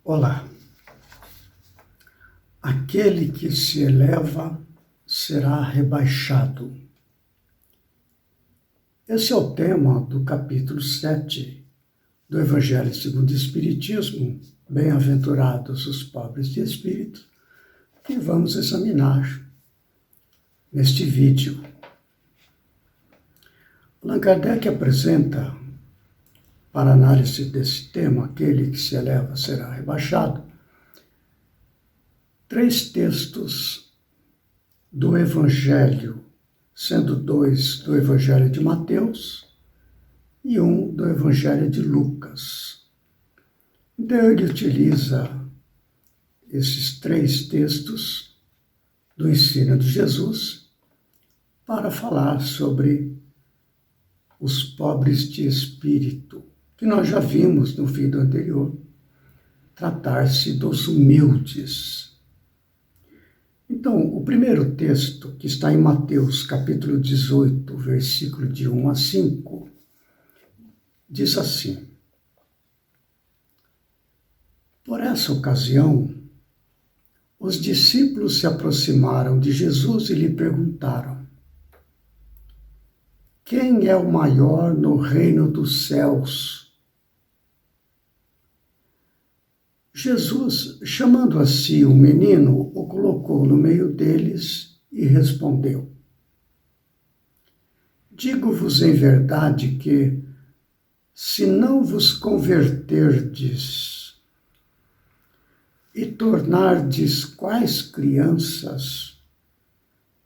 Olá. Aquele que se eleva será rebaixado. Esse é o tema do capítulo 7 do Evangelho segundo o Espiritismo, Bem-aventurados os pobres de espírito, que vamos examinar neste vídeo. Allan Kardec apresenta, para análise desse tema, aquele que se eleva será rebaixado, 3 textos do Evangelho, sendo 2 do Evangelho de Mateus e 1 do Evangelho de Lucas. Então ele utiliza esses 3 textos do ensino de Jesus para falar sobre os pobres de espírito, que nós já vimos no vídeo anterior, tratar-se dos humildes. Então, o primeiro texto, que está em Mateus, capítulo 18, versículo de 1 a 5, diz assim: Por essa ocasião, os discípulos se aproximaram de Jesus e lhe perguntaram: Quem é o maior no reino dos céus? Jesus, chamando a si o menino, o colocou no meio deles e respondeu: Digo-vos em verdade que, se não vos converterdes e tornardes quais crianças,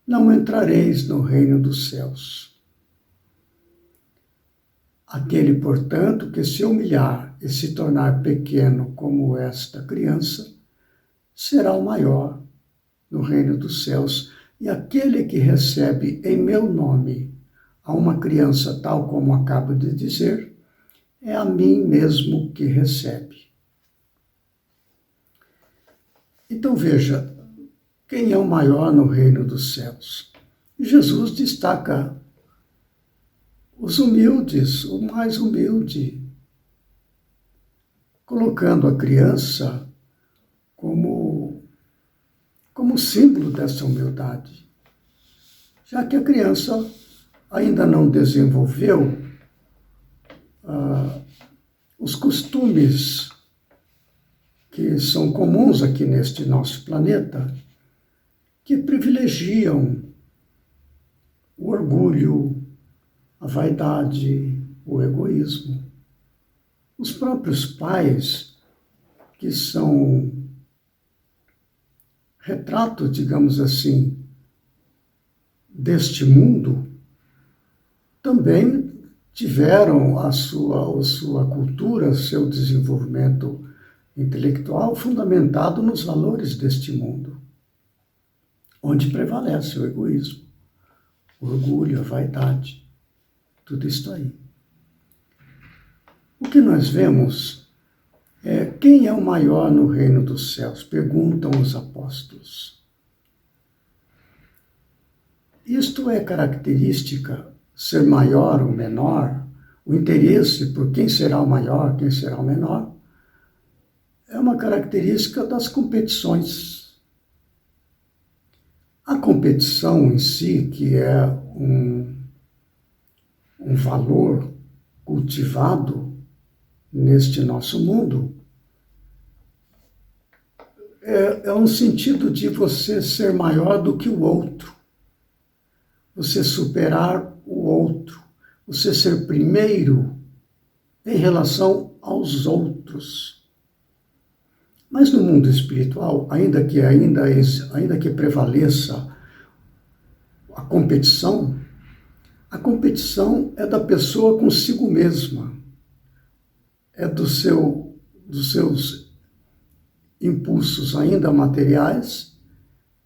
não entrareis no reino dos céus. Aquele, portanto, que se humilhar e se tornar pequeno como esta criança, será o maior no reino dos céus. E aquele que recebe em meu nome a uma criança tal como acabo de dizer, é a mim mesmo que recebe. Então veja, quem é o maior no reino dos céus? Jesus destaca os humildes, o mais humilde, colocando a criança como símbolo dessa humildade, já que a criança ainda não desenvolveu os costumes que são comuns aqui neste nosso planeta, que privilegiam o orgulho, a vaidade, o egoísmo. Os próprios pais, que são retratos, digamos assim, deste mundo, também tiveram a sua cultura, seu desenvolvimento intelectual fundamentado nos valores deste mundo, onde prevalece o egoísmo, o orgulho, a vaidade, tudo isso aí. O que nós vemos é quem é o maior no reino dos céus, perguntam os apóstolos. Isto é característica, ser maior ou menor, o interesse por quem será o maior, quem será o menor, é uma característica das competições. A competição em si, que é um valor cultivado neste nosso mundo, é um sentido de você ser maior do que o outro, você superar o outro, você ser primeiro em relação aos outros. Mas no mundo espiritual, ainda que prevaleça a competição é da pessoa consigo mesma, é dos seus impulsos ainda materiais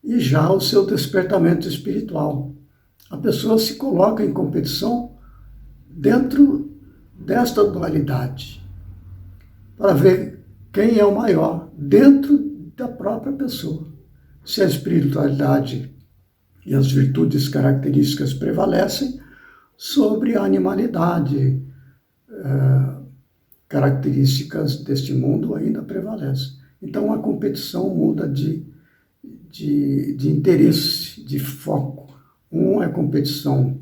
e já o seu despertamento espiritual. A pessoa se coloca em competição dentro desta dualidade, para ver quem é o maior dentro da própria pessoa. Se a espiritualidade e as virtudes características prevalecem sobre a animalidade, características deste mundo ainda prevalecem. Então a competição muda de interesse, de foco. Um é competição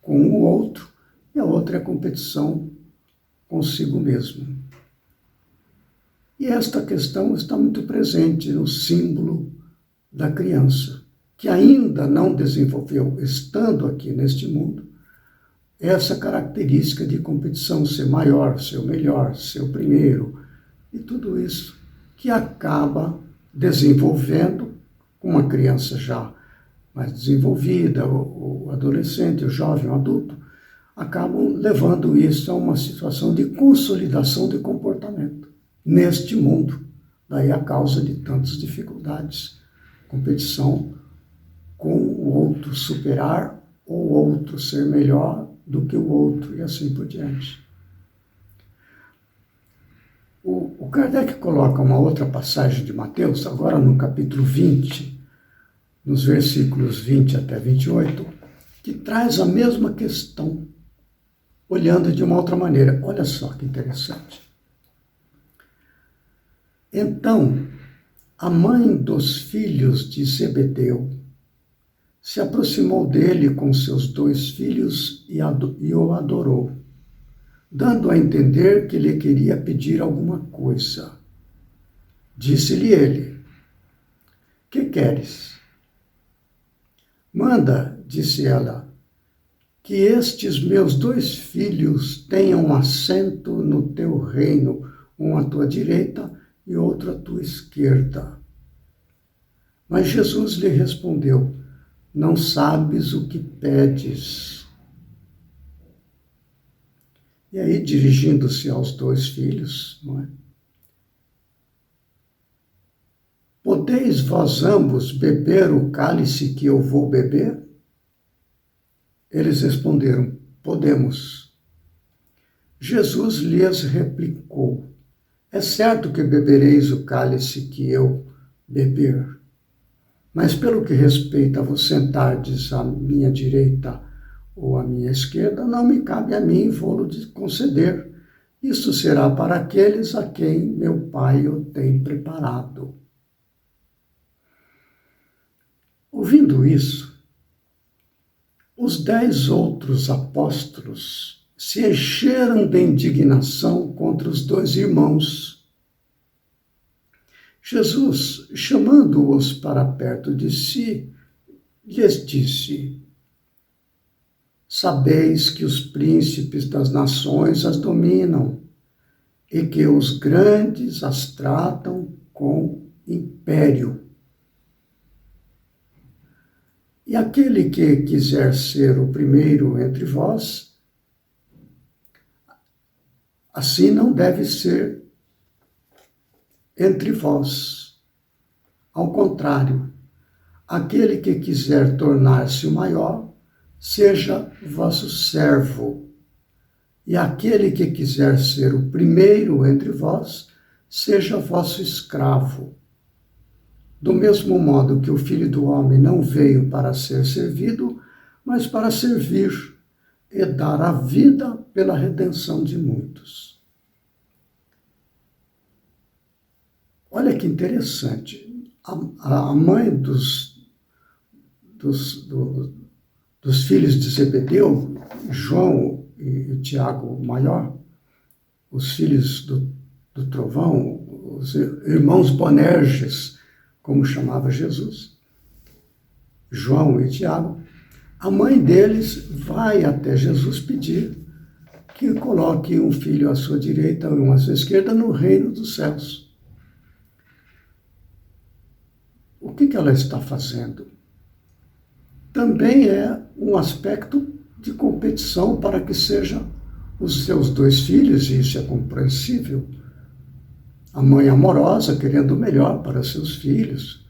com o outro e a outra é competição consigo mesmo. E esta questão está muito presente no símbolo da criança, que ainda não desenvolveu, estando aqui neste mundo, essa característica de competição, ser maior, ser o melhor, ser o primeiro, e tudo isso que acaba desenvolvendo com uma criança já mais desenvolvida, o adolescente, o jovem, o adulto, acabam levando isso a uma situação de consolidação de comportamento neste mundo. Daí a causa de tantas dificuldades. Competição com o outro, superar o outro, ser melhor do que o outro e assim por diante. O Kardec coloca uma outra passagem de Mateus, agora no capítulo 20, nos versículos 20 até 28, que traz a mesma questão, olhando de uma outra maneira. Olha só que interessante. Então, a mãe dos filhos de Zebedeu se aproximou dele com seus 2 filhos e o adorou, dando a entender que lhe queria pedir alguma coisa. Disse-lhe ele: que queres? Manda, disse ela, que estes meus 2 filhos tenham assento no teu reino, um à tua direita e outro à tua esquerda. Mas Jesus lhe respondeu: não sabes o que pedes. E aí, dirigindo-se aos 2 filhos, não é? Podeis vós ambos beber o cálice que eu vou beber? Eles responderam: podemos. Jesus lhes replicou: é certo que bebereis o cálice que eu beber, mas pelo que respeita a vos sentardes à minha direita ou à minha esquerda, não me cabe a mim vô-lo conceder. Isso será para aqueles a quem meu Pai o tem preparado. Ouvindo isso, os 10 outros apóstolos se encheram de indignação contra os 2 irmãos. Jesus, chamando-os para perto de si, lhes disse: sabeis que os príncipes das nações as dominam e que os grandes as tratam com império. E aquele que quiser ser o primeiro entre vós, assim não deve ser entre vós. Ao contrário, aquele que quiser tornar-se o maior, seja vosso servo. E aquele que quiser ser o primeiro entre vós, seja vosso escravo. Do mesmo modo que o Filho do Homem não veio para ser servido, mas para servir e dar a vida pela redenção de muitos. Olha que interessante. A mãe dos filhos de Zebedeu, João e Tiago maior, os filhos do trovão, os irmãos Boanerges, como chamava Jesus, João e Tiago, a mãe deles vai até Jesus pedir que coloque um filho à sua direita e um à sua esquerda no reino dos céus. O que ela está fazendo? Também é um aspecto de competição para que sejam os seus 2 filhos, e isso é compreensível. A mãe amorosa, querendo o melhor para seus filhos,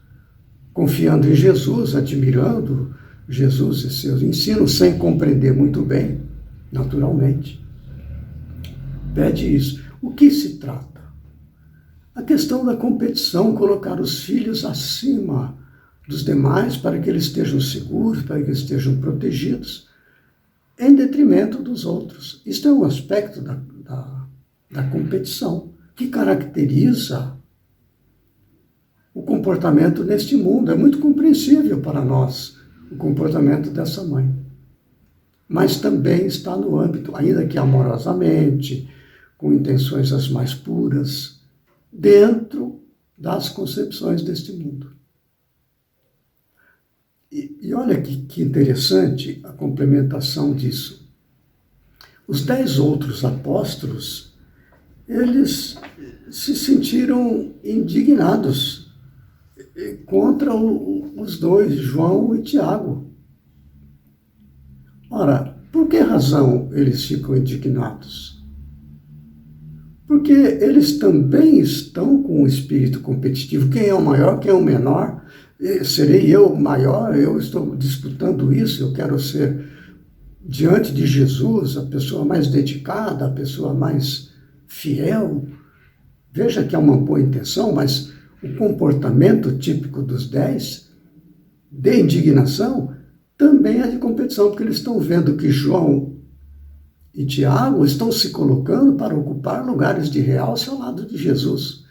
confiando em Jesus, admirando Jesus e seus ensinos, sem compreender muito bem, naturalmente. Pede isso. O que se trata? A questão da competição, colocar os filhos acima dos demais para que eles estejam seguros, para que eles estejam protegidos, em detrimento dos outros. Isto é um aspecto da competição que caracteriza comportamento neste mundo. É muito compreensível para nós o comportamento dessa mãe. Mas também está no âmbito, ainda que amorosamente, com intenções as mais puras, dentro das concepções deste mundo. E olha que interessante a complementação disso. Os 10 outros apóstolos, eles se sentiram indignados contra os dois, João e Tiago. Ora, por que razão eles ficam indignados? Porque eles também estão com um espírito competitivo. Quem é o maior, quem é o menor? Serei eu o maior? Eu estou disputando isso, eu quero ser, diante de Jesus, a pessoa mais dedicada, a pessoa mais fiel. Veja que é uma boa intenção, mas o comportamento típico dos 10, de indignação, também é de competição, porque eles estão vendo que João e Tiago estão se colocando para ocupar lugares de realce ao lado de Jesus,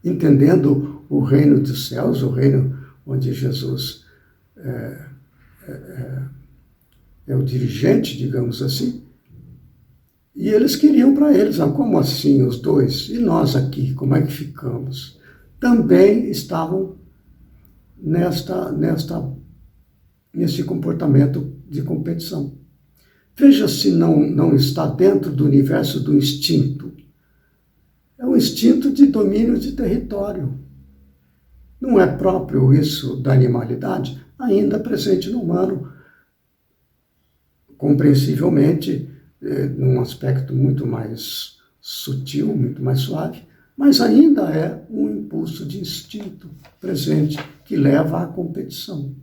entendendo o reino dos céus, o reino onde Jesus é o dirigente, digamos assim. E eles queriam para eles, como assim os dois? E nós aqui, como é que ficamos? Também estavam nesse comportamento de competição. Veja se não está dentro do universo do instinto. É um instinto de domínio de território. Não é próprio isso da animalidade, ainda presente no humano, compreensivelmente, num aspecto muito mais sutil, muito mais suave, mas ainda é um impulso de instinto presente que leva à competição.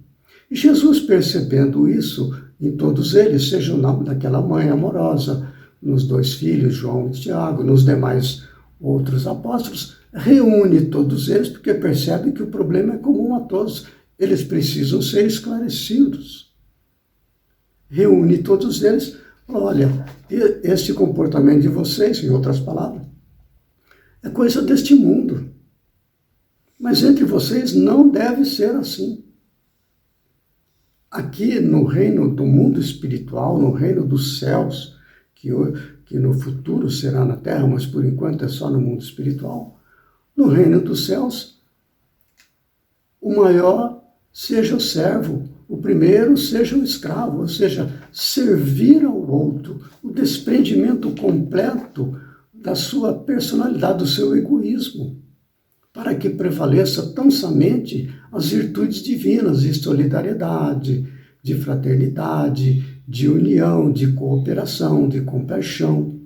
E Jesus, percebendo isso em todos eles, seja naquela mãe amorosa, nos 2 filhos, João e Tiago, nos demais outros apóstolos, reúne todos eles porque percebe que o problema é comum a todos. Eles precisam ser esclarecidos. Reúne todos eles. Olha, este comportamento de vocês, em outras palavras, é coisa deste mundo. Mas entre vocês não deve ser assim. Aqui no reino do mundo espiritual, no reino dos céus, que no futuro será na terra, mas por enquanto é só no mundo espiritual, no reino dos céus, o maior seja o servo, o primeiro seja o escravo, ou seja, servir ao outro, o desprendimento completo da sua personalidade, do seu egoísmo, para que prevaleça tão somente as virtudes divinas de solidariedade, de fraternidade, de união, de cooperação, de compaixão,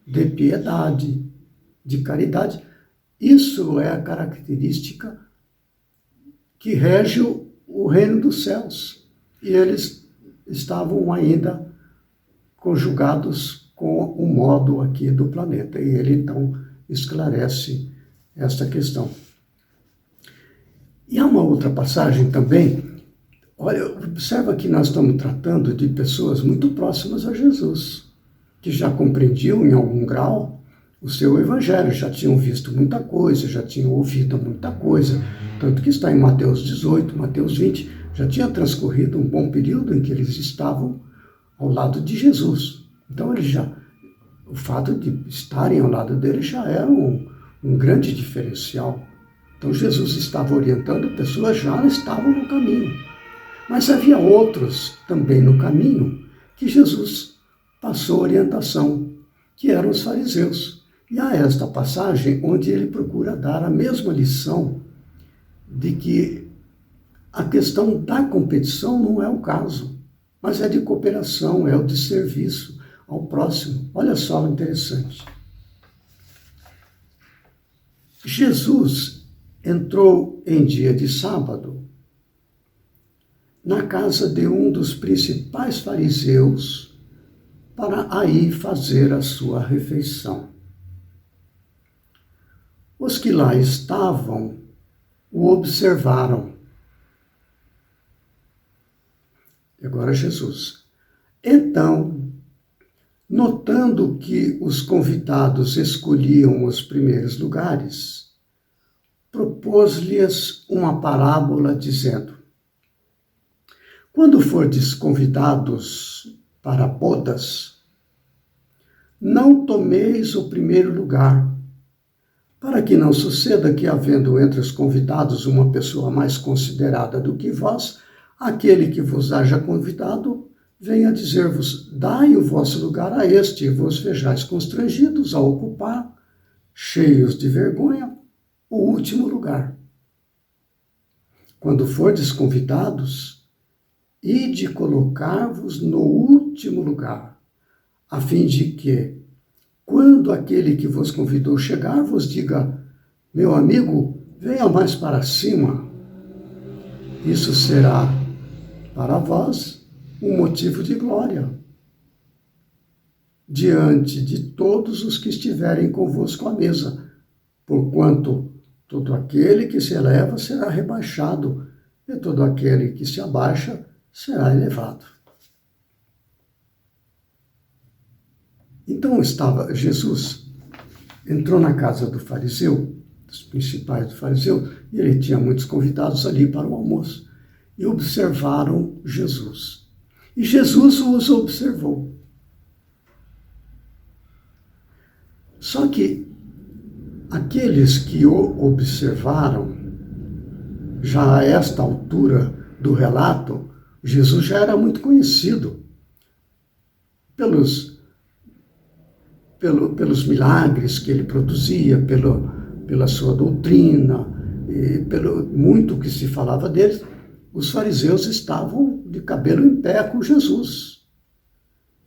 de piedade, de caridade. Isso é a característica que rege o reino dos céus. E eles estavam ainda conjugados com o modo aqui do planeta. E ele, então, esclarece esta questão. E há uma outra passagem também. Olha, observa que nós estamos tratando de pessoas muito próximas a Jesus, que já compreendiam em algum grau o seu evangelho, já tinham visto muita coisa, já tinham ouvido muita coisa, tanto que está em Mateus 18, Mateus 20, já tinha transcorrido um bom período em que eles estavam ao lado de Jesus. Então, o fato de estarem ao lado dele já era um grande diferencial. Então, Jesus estava orientando, pessoas já estavam no caminho. Mas havia outros também no caminho que Jesus passou orientação, que eram os fariseus. E há esta passagem onde ele procura dar a mesma lição de que a questão da competição não é o caso, mas é de cooperação, é o de serviço ao próximo. Olha só o interessante. Jesus entrou em dia de sábado na casa de um dos principais fariseus para aí fazer a sua refeição. Os que lá estavam o observaram. E agora Jesus. Então, notando que os convidados escolhiam os primeiros lugares, propôs-lhes uma parábola, dizendo: quando fordes convidados para bodas, não tomeis o primeiro lugar, para que não suceda que, havendo entre os convidados uma pessoa mais considerada do que vós, aquele que vos haja convidado venha dizer-vos: dai o vosso lugar a este, e vos vejais constrangidos a ocupar, cheios de vergonha, o último lugar. Quando fordes convidados, ide colocar-vos no último lugar, a fim de que, quando aquele que vos convidou chegar, vos diga: meu amigo, venha mais para cima. Isso será para vós um motivo de glória diante de todos os que estiverem convosco à mesa, porquanto todo aquele que se eleva será rebaixado, e todo aquele que se abaixa será elevado. Então Jesus entrou na casa do fariseu, dos principais do fariseu, e ele tinha muitos convidados ali para o almoço, e observaram Jesus. E Jesus os observou. Só que aqueles que o observaram, já a esta altura do relato, Jesus já era muito conhecido pelos milagres que ele produzia, pela sua doutrina, e pelo muito que se falava dele. Os fariseus estavam de cabelo em pé com Jesus.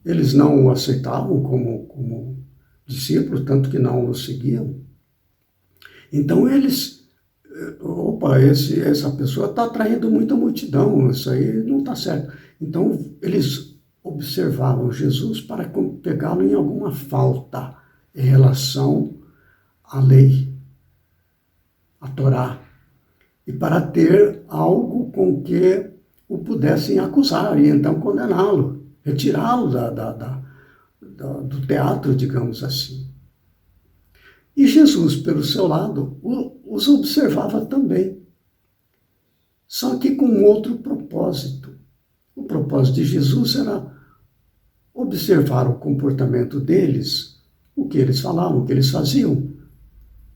Eles não o aceitavam como discípulo, tanto que não o seguiam. Então eles, essa pessoa está atraindo muita multidão, isso aí não está certo. Então eles observavam Jesus para pegá-lo em alguma falta em relação à lei, à Torá, e para ter algo com que o pudessem acusar e então condená-lo, retirá-lo do teatro, digamos assim. E Jesus, pelo seu lado, os observava também, só que com outro propósito. O propósito de Jesus era observar o comportamento deles, o que eles falavam, o que eles faziam,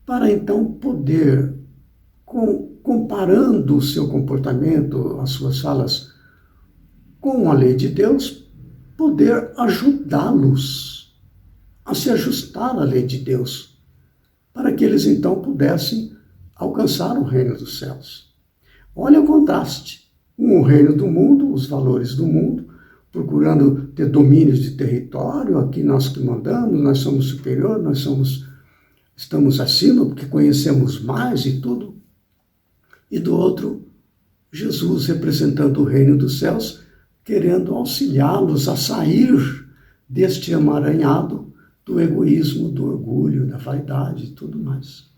para então poder, comparando o seu comportamento, as suas falas, com a lei de Deus, poder ajudá-los a se ajustar à lei de Deus, para que eles então pudessem alcançar o reino dos céus. Olha o contraste. O reino do mundo, os valores do mundo, procurando ter domínios de território, aqui nós que mandamos, nós somos superior, estamos acima porque conhecemos mais e tudo. E do outro, Jesus representando o reino dos céus, querendo auxiliá-los a sair deste emaranhado do egoísmo, do orgulho, da vaidade e tudo mais.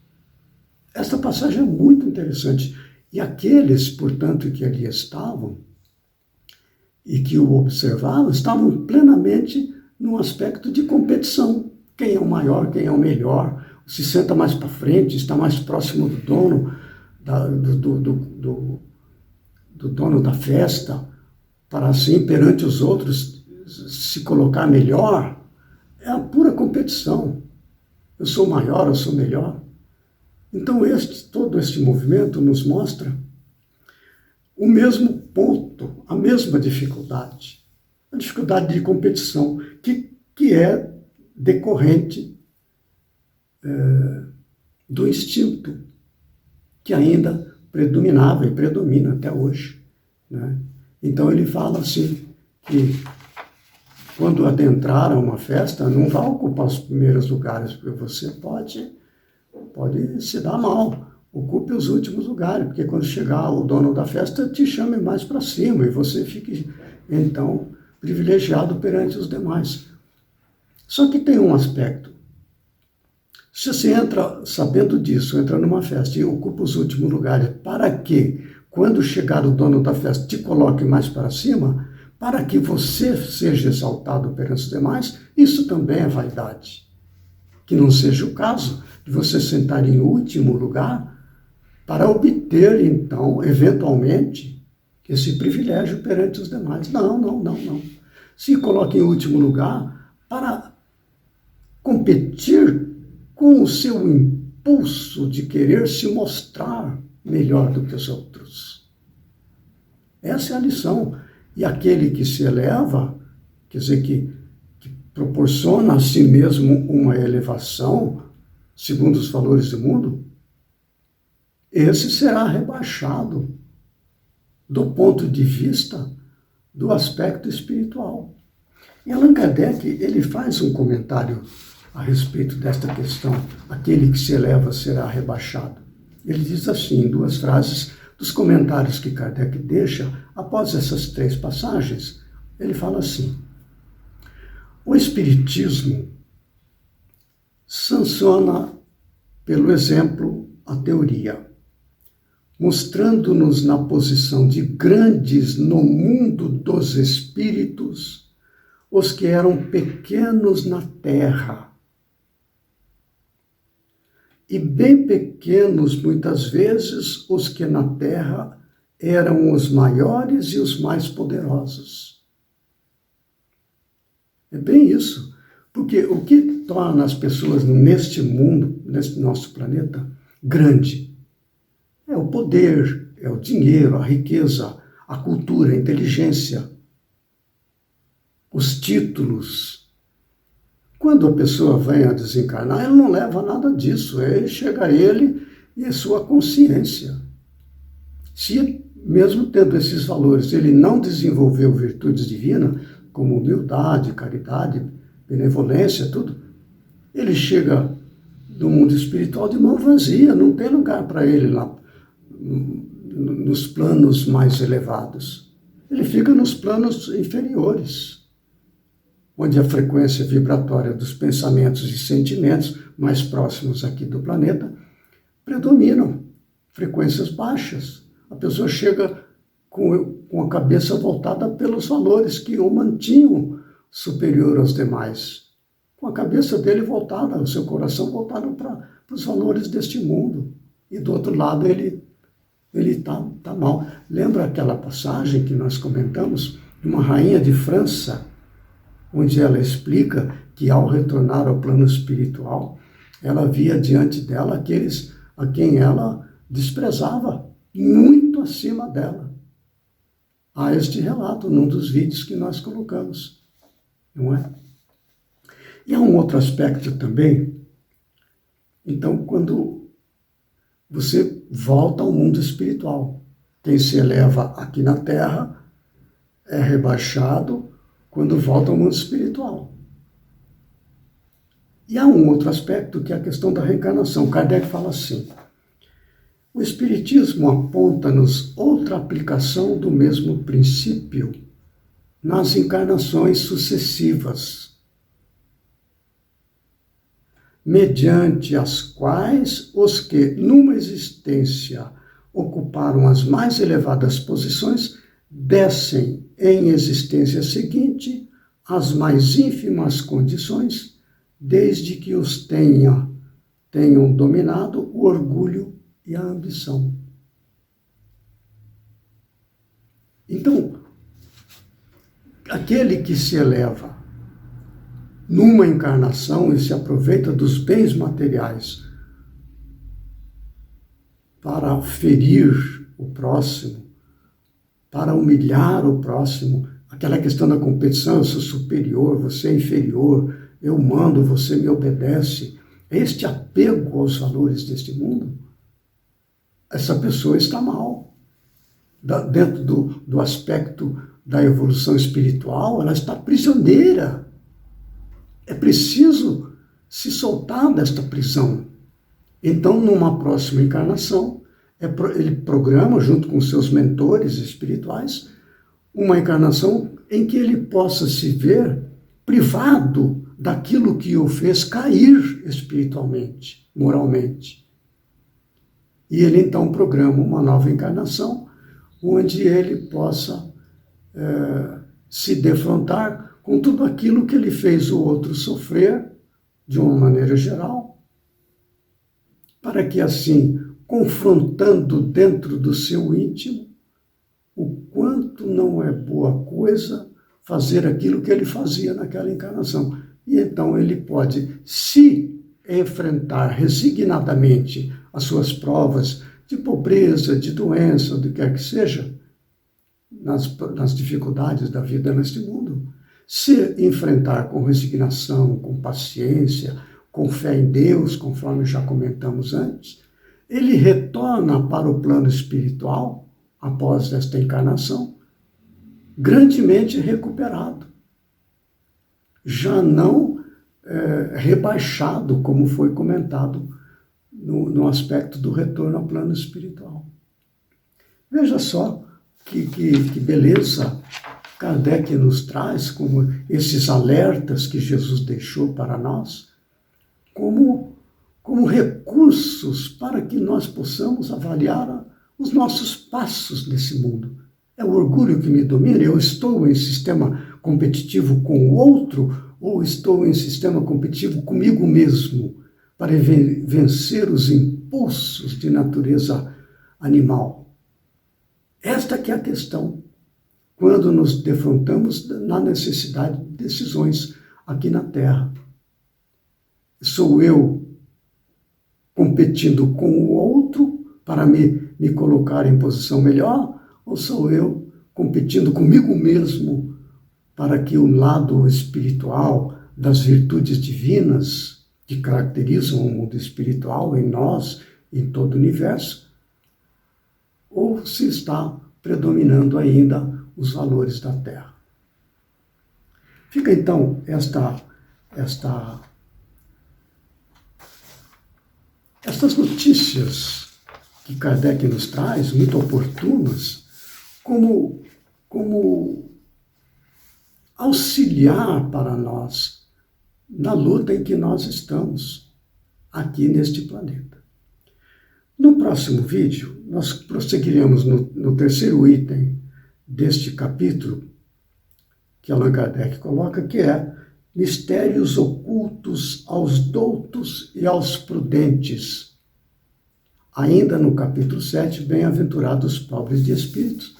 Esta passagem é muito interessante. E aqueles, portanto, que ali estavam e que o observavam, estavam plenamente num aspecto de competição. Quem é o maior, quem é o melhor, se senta mais para frente, está mais próximo do dono, do dono da festa, para assim, perante os outros, se colocar melhor. É a pura competição. Eu sou maior, eu sou melhor. Então, todo este movimento nos mostra o mesmo ponto, a mesma dificuldade. A dificuldade de competição, que é decorrente do instinto, que ainda predominava e predomina até hoje, né? Então, ele fala assim, que quando adentrar a uma festa, não vá ocupar os primeiros lugares, porque você pode se dar mal. Ocupe os últimos lugares, porque quando chegar o dono da festa, te chame mais para cima e você fique, então, privilegiado perante os demais. Só que tem um aspecto. Se você entra sabendo disso, entra numa festa e ocupa os últimos lugares, para que, quando chegar o dono da festa, te coloque mais para cima, para que você seja exaltado perante os demais, isso também é vaidade. Que não seja o caso de você sentar em último lugar para obter, então, eventualmente, esse privilégio perante os demais. Não, não, não, não. Se coloca em último lugar para competir com o seu impulso de querer se mostrar melhor do que os outros. Essa é a lição. E aquele que se eleva, quer dizer, que proporciona a si mesmo uma elevação, segundo os valores do mundo, esse será rebaixado do ponto de vista do aspecto espiritual. E Allan Kardec, ele faz um comentário a respeito desta questão, aquele que se eleva será rebaixado. Ele diz assim, em 2 frases, dos comentários que Kardec deixa, após essas 3 passagens, ele fala assim: o Espiritismo sanciona, pelo exemplo, a teoria, mostrando-nos na posição de grandes no mundo dos espíritos os que eram pequenos na terra. E bem pequenos, muitas vezes, os que na terra eram os maiores e os mais poderosos. É bem isso. Porque o que torna as pessoas neste mundo, neste nosso planeta, grande, é o poder, é o dinheiro, a riqueza, a cultura, a inteligência, os títulos. Quando a pessoa vem a desencarnar, ele não leva nada disso, chega a ele e a sua consciência. Se, mesmo tendo esses valores, ele não desenvolveu virtudes divinas, como humildade, caridade, benevolência, tudo, ele chega do mundo espiritual de mão vazia, não tem lugar para ele lá nos planos mais elevados. Ele fica nos planos inferiores, onde a frequência vibratória dos pensamentos e sentimentos mais próximos aqui do planeta predominam, frequências baixas. A pessoa chega com a cabeça voltada pelos valores que o mantinham superior aos demais, com a cabeça dele voltada, o seu coração voltado para os valores deste mundo. E do outro lado ele tá mal. Lembra aquela passagem que nós comentamos de uma rainha de França, onde ela explica que ao retornar ao plano espiritual, ela via diante dela aqueles a quem ela desprezava, muito acima dela. Há este relato num dos vídeos que nós colocamos, não é? E há um outro aspecto também. Então, quando você volta ao mundo espiritual, quem se eleva aqui na Terra é rebaixado quando volta ao mundo espiritual. E há um outro aspecto que é a questão da reencarnação. Kardec fala assim: o Espiritismo aponta-nos outra aplicação do mesmo princípio nas encarnações sucessivas, mediante as quais os que, numa existência, ocuparam as mais elevadas posições, descem em existência seguinte as mais ínfimas condições, desde que os tenham dominado o orgulho e a ambição. Então, aquele que se eleva numa encarnação e se aproveita dos bens materiais para ferir o próximo, para humilhar o próximo, aquela questão da competição, eu sou superior, você é inferior, eu mando, você me obedece, este apego aos valores deste mundo, essa pessoa está mal. Dentro do aspecto da evolução espiritual, ela está prisioneira. É preciso se soltar desta prisão. Então, numa próxima encarnação, ele programa, junto com seus mentores espirituais, uma encarnação em que ele possa se ver privado daquilo que o fez cair espiritualmente, moralmente. E ele então programa uma nova encarnação, onde ele possa se defrontar com tudo aquilo que ele fez o outro sofrer, de uma maneira geral, para que assim confrontando dentro do seu íntimo o quanto não é boa coisa fazer aquilo que ele fazia naquela encarnação. E então ele pode se enfrentar resignadamente as suas provas de pobreza, de doença, do que quer que seja, nas dificuldades da vida neste mundo, se enfrentar com resignação, com paciência, com fé em Deus, conforme já comentamos antes, ele retorna para o plano espiritual, após esta encarnação, grandemente recuperado, já não rebaixado, como foi comentado no aspecto do retorno ao plano espiritual. Veja só que beleza Kardec nos traz, como esses alertas que Jesus deixou para nós, como recursos para que nós possamos avaliar os nossos passos nesse mundo. É o orgulho que me domina? Eu estou em sistema competitivo com o outro ou estou em sistema competitivo comigo mesmo para vencer os impulsos de natureza animal? Esta que é a questão quando nos defrontamos na necessidade de decisões aqui na Terra. Sou eu competindo com o outro para me colocar em posição melhor? Ou sou eu competindo comigo mesmo para que o lado espiritual das virtudes divinas que caracterizam o mundo espiritual em nós, em todo o universo, ou se está predominando ainda os valores da Terra? Fica então estas notícias que Kardec nos traz, muito oportunas, como auxiliar para nós na luta em que nós estamos aqui neste planeta. No próximo vídeo, nós prosseguiremos no terceiro item deste capítulo que Allan Kardec coloca, que é mistérios ocultos aos doutos e aos prudentes. Ainda no capítulo 7, bem-aventurados os pobres de espíritos,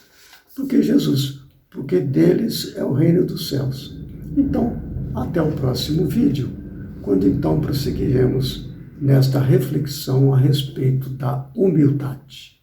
porque deles é o reino dos céus. Então, até o próximo vídeo, quando então prosseguiremos nesta reflexão a respeito da humildade.